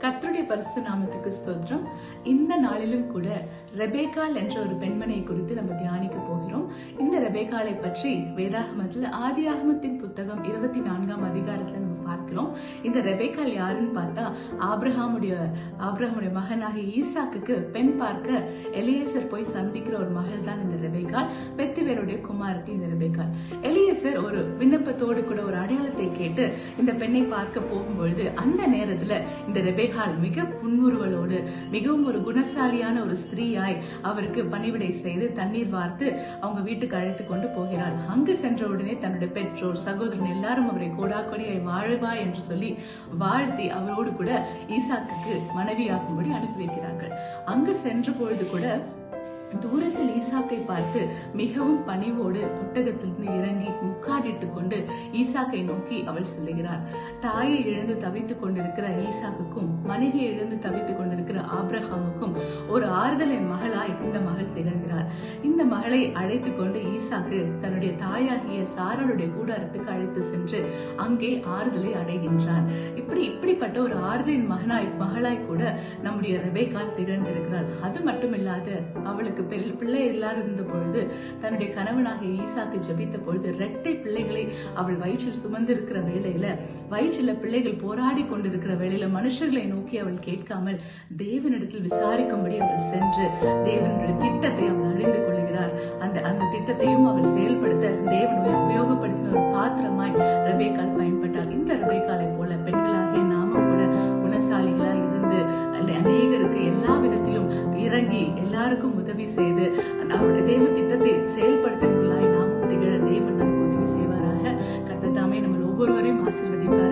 கர்த்தருடைய பரிசுத்த நாமத்துக்கு ஸ்தோத்திரம். இந்த நாளிலும் கூட ரெபேக்காள் என்ற ஒரு பெண்மணியை குறித்து நம்ம தியானிக்க போகிறோம். இந்த ரெபேக்காளை பற்றி வேதாகமத்தில் ஆதியாகமத்தின் புத்தகம் 24ஆம் அதிகாரத்துல நம்ம பார்க்கிறோம். இந்த ரெபேக்காள் யாருன்னு பார்த்தா ஆபிரகாமுடைய மகனாகிய ஈசாக்குக்கு பெண் பார்க்க எலியேசர் போய் சந்திக்கிற ஒரு மகள் தான் இந்த ரெபேக்காள். பெத்துவேலுடைய குமாரத்தி இந்த ரெபேக்காள். எலியேசர் ஒரு விண்ணப்பத்தோடு கூட ஒரு அடையாளத்தை கேட்டு இந்த பெண்ணை பார்க்க போகும்பொழுது அந்த நேரத்துல இந்த ரெபேக்காள் மிக புன்முறுவலோடு மிகவும் ஒரு குணசாலியான ஒரு ஸ்திரீயாய் அவருக்கு பணிவிடை செய்து தண்ணீர் வார்த்து அவங்க வீட்டுக்கு அழைத்து கொண்டு போகிறாள். அங்கு சென்ற உடனே தன்னுடைய பெற்றோர் சகோதரன் எல்லாரும் அவரை கோடாக்கொடியாய் வாழ்வாய் என்று சொல்லி வாழ்த்தி அவரோடு கூட ஈசாக்குக்கு மனைவியாகும்படி அனுப்பி வைக்கிறார்கள். அங்கு சென்ற பொழுது கூட தூரத்தில் ஈசாக்கை பார்த்து மிகவும் பணிவோடு ஒட்டகத்திலிருந்து இறங்கி முக்காடிட்டு கொண்டு ஈசாக்கை நோக்கி அவள் சொல்லுகிறார். தாயை இழந்து தவித்துக் கொண்டிருக்கிற ஈசாக்குக்கும் மனைவியை இழந்து தவித்துக் கொண்டிருக்கிற ஆபிரகாமுக்கும் ஒரு ஆறுதலின் மகளாய் இந்த மகள் திகழ்கிறார். இந்த மகளை அழைத்து கொண்டு ஈசாக்கு தன்னுடைய தாயாகிய சாராளுடைய கூடாரத்துக்கு அழைத்து சென்று அங்கே ஆறுதலை அடைகின்றான். இப்படிப்பட்ட ஒரு ஆறுதலின் மகளாய் கூட நம்முடைய ரெபேக்காள் திகழ்ந்திருக்கிறாள். அது மட்டுமில்லாத அவளுக்கு பிள்ளை எல்லாரும் இருந்த பொழுது தன்னுடைய கணவனாகிய ஈசாக்கு ஜெபித்த பொழுது 2 பிள்ளைகளை அவள் வயிற்றில் சுமந்திருக்கிற வேளையில வயிற்றில பிள்ளைகள் போராடி கொண்டிருக்கிற வேளையில மனுஷர்களை நோக்கி அவள் கேட்காமல் தேவனிடத்தில் விசாரிக்கும்படி அவள் சென்று தேவனுடைய திட்டத்தை அவள் அறிந்து கொள்கிறார். அந்த திட்டத்தையும் அவள் செயல்படுத்த தேவன் உபயோகப்படுத்தின ஒரு பாத்திரமாய் ரெபேக்காள் பயன்பட்டாள். இந்த ரெபேக்காளை போல பெண்களாகிய நாமும் கூட குணசாலிகளாய் இருந்து அநேகருக்கு எல்லா விதத்திலும் இறங்கி எல்லாருக்கும் உதவி செய்து அவருடைய தேவ திட்டத்தை செயல்படுத்துகிறவர்களாய் நாமும் திகழ தேவன் நமக்கு உதவி செய்வாராக. கர்த்தர் தாமே நம்ம ஒவ்வொருவரையும் ஆசீர்வதிப்பார்.